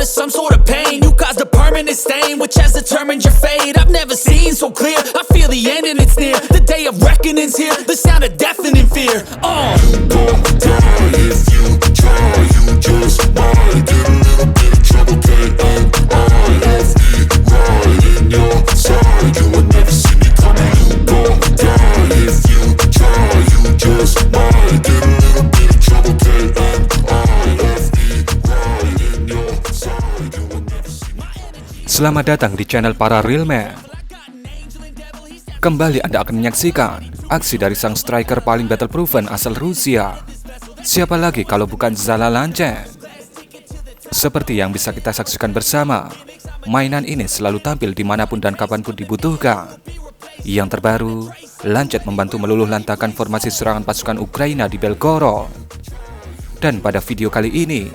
of some sort of pain. You caused a permanent stain, which has determined your fate. I've never seen so clear, I feel the end and it's near. The day of reckoning's here, the sound of deafening fear. You won't die if you try, you just might get a little bit of trouble, K-N-I-F-E, right in your side. You would never see me coming. You won't die if you try, you just might get a little bit of trouble, K-N-I-F-E, right in your side. You would never see me coming. Selamat datang di channel para Real Man. Kembali Anda akan menyaksikan aksi dari sang striker paling battle-proven asal Rusia. Siapa lagi kalau bukan Zala Lancet? Seperti yang bisa kita saksikan bersama, mainan ini selalu tampil dimanapun dan kapanpun dibutuhkan. Yang terbaru, Lancet membantu meluluh lantakan formasi serangan pasukan Ukraina di Belgorod. Dan pada video kali ini,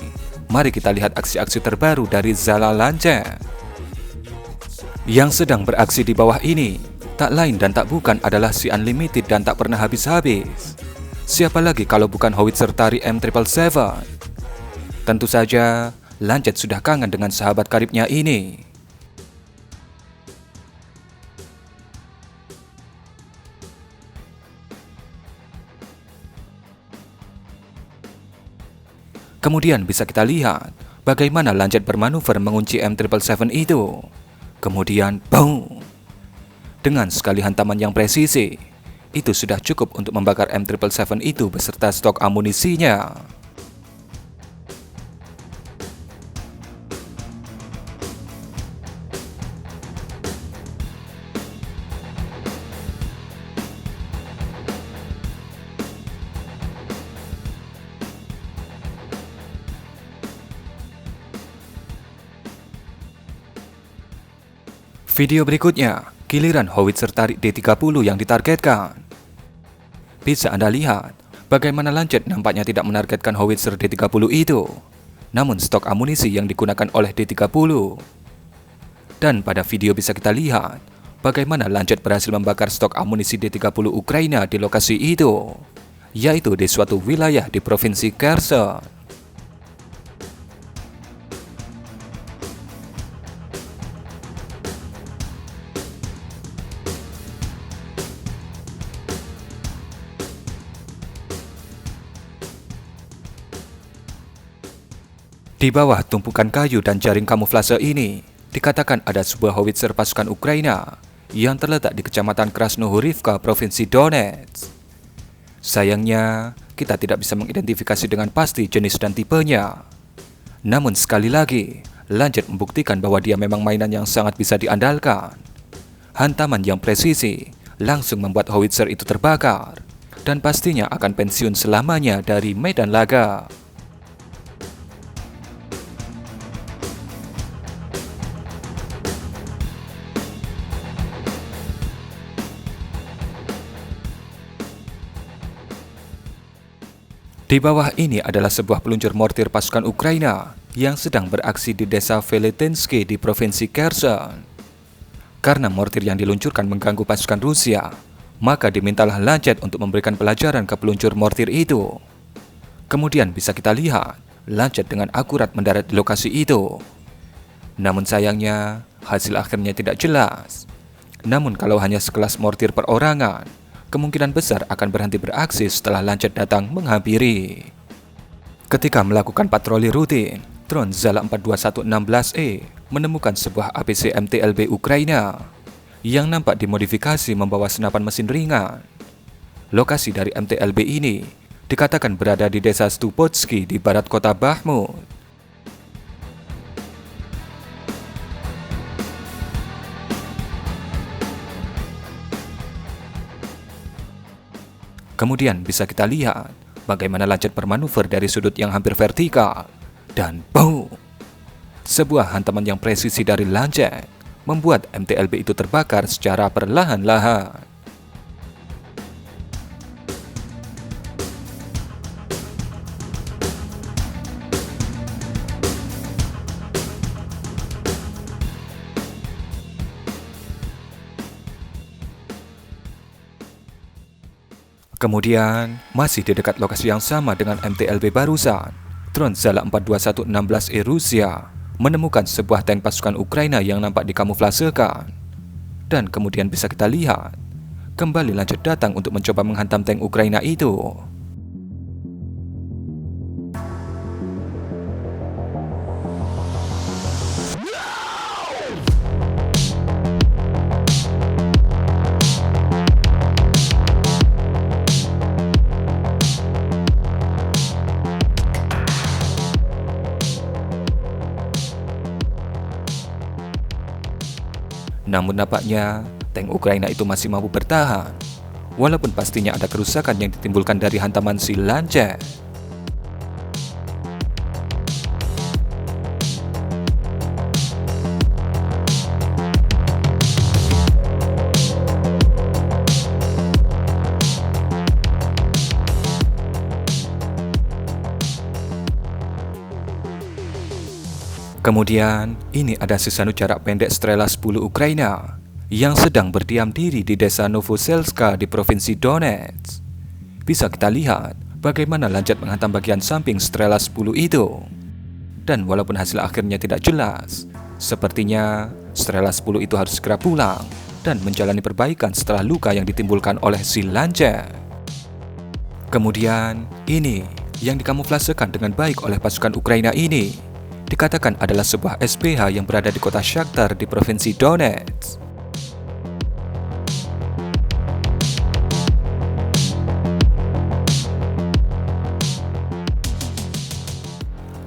mari kita lihat aksi-aksi terbaru dari Zala Lancet. Yang sedang beraksi di bawah ini tak lain dan tak bukan adalah si Unlimited dan tak pernah habis-habis. Siapa lagi kalau bukan howitzer Tari M777? Tentu saja, Lancet sudah kangen dengan sahabat karibnya ini. Kemudian bisa kita lihat bagaimana Lancet bermanuver mengunci M777 itu. Kemudian, boom! Dengan sekali hantaman yang presisi, itu sudah cukup untuk membakar M777 itu beserta stok amunisinya. Video berikutnya, giliran howitzer Tari D30 yang ditargetkan. Bisa Anda lihat bagaimana Lancet nampaknya tidak menargetkan howitzer D30 itu, namun stok amunisi yang digunakan oleh D30. Dan pada video bisa kita lihat bagaimana Lancet berhasil membakar stok amunisi D30 Ukraina di lokasi itu, yaitu di suatu wilayah di provinsi Kherson. Di bawah tumpukan kayu dan jaring kamuflase ini, dikatakan ada sebuah howitzer pasukan Ukraina yang terletak di Kecamatan Krasnohorivka, Provinsi Donetsk. Sayangnya, kita tidak bisa mengidentifikasi dengan pasti jenis dan tipenya. Namun sekali lagi, Lancet membuktikan bahwa dia memang mainan yang sangat bisa diandalkan. Hantaman yang presisi langsung membuat howitzer itu terbakar, dan pastinya akan pensiun selamanya dari medan laga. Di bawah ini adalah sebuah peluncur mortir pasukan Ukraina yang sedang beraksi di desa Veletensky di Provinsi Kherson. Karena mortir yang diluncurkan mengganggu pasukan Rusia, maka dimintalah Lancet untuk memberikan pelajaran ke peluncur mortir itu. Kemudian bisa kita lihat, Lancet dengan akurat mendarat di lokasi itu. Namun sayangnya, hasil akhirnya tidak jelas. Namun kalau hanya sekelas mortir perorangan, kemungkinan besar akan berhenti beraksi setelah Lancet datang menghampiri. Ketika melakukan patroli rutin, drone Zala 42116E menemukan sebuah APC MTLB Ukraina yang nampak dimodifikasi membawa senapan mesin ringan. Lokasi dari MTLB ini dikatakan berada di desa Stupotsky di barat kota Bakhmut. Kemudian bisa kita lihat bagaimana Lancet bermanuver dari sudut yang hampir vertikal. Dan boom! Sebuah hantaman yang presisi dari Lancet membuat MTLB itu terbakar secara perlahan-lahan. Kemudian, masih di dekat lokasi yang sama dengan MTLB barusan, drone Zala 42116E Rusia menemukan sebuah tank pasukan Ukraina yang nampak dikamuflasekan. Dan kemudian bisa kita lihat, kembali lanjut datang untuk mencoba menghantam tank Ukraina itu. Namun nampaknya tank Ukraina itu masih mampu bertahan, walaupun pastinya ada kerusakan yang ditimbulkan dari hantaman si Lancet. Kemudian, ini ada sisanu jarak pendek Strela 10 Ukraina yang sedang berdiam diri di desa Novoselska di provinsi Donetsk. Bisa kita lihat bagaimana Lancet menghantam bagian samping Strela 10 itu. Dan walaupun hasil akhirnya tidak jelas, sepertinya Strela 10 itu harus segera pulang dan menjalani perbaikan setelah luka yang ditimbulkan oleh si Lancet. Kemudian, ini yang dikamuflasekan dengan baik oleh pasukan Ukraina ini dikatakan adalah sebuah SPH yang berada di kota Shakhtar di provinsi Donetsk.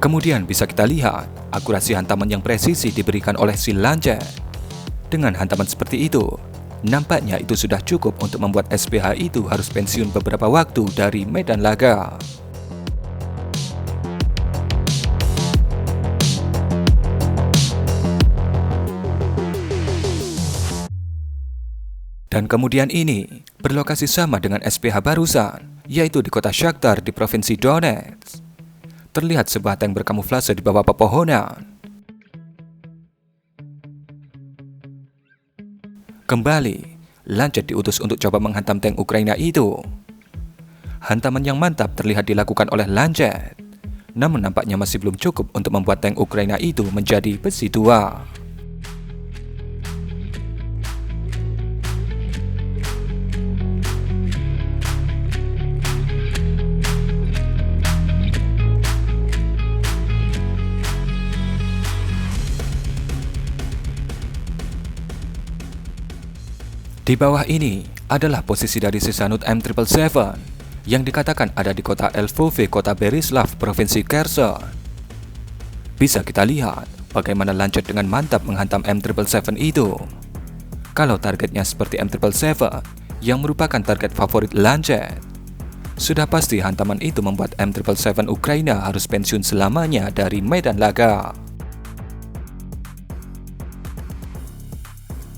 Kemudian bisa kita lihat akurasi hantaman yang presisi diberikan oleh si Lancet. Dengan hantaman seperti itu, nampaknya itu sudah cukup untuk membuat SPH itu harus pensiun beberapa waktu dari medan laga. Dan kemudian ini berlokasi sama dengan SPH barusan, yaitu di kota Shakhtar di provinsi Donetsk. Terlihat sebuah tank berkamuflase di bawah pepohonan. Kembali, Lancet diutus untuk coba menghantam tank Ukraina itu. Hantaman yang mantap terlihat dilakukan oleh Lancet, namun nampaknya masih belum cukup untuk membuat tank Ukraina itu menjadi besi tua. Di bawah ini adalah posisi dari Sisanut M777 yang dikatakan ada di kota Lvove, kota Berislav, provinsi Kherson. Bisa kita lihat bagaimana Lancet dengan mantap menghantam M777 itu. Kalau targetnya seperti M777 yang merupakan target favorit Lancet, sudah pasti hantaman itu membuat M777 Ukraina harus pensiun selamanya dari medan laga.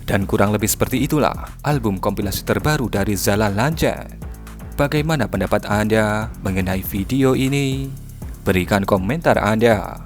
Dan kurang lebih seperti itulah album kompilasi terbaru dari Zala Lancet. Bagaimana pendapat Anda mengenai video ini? Berikan komentar Anda.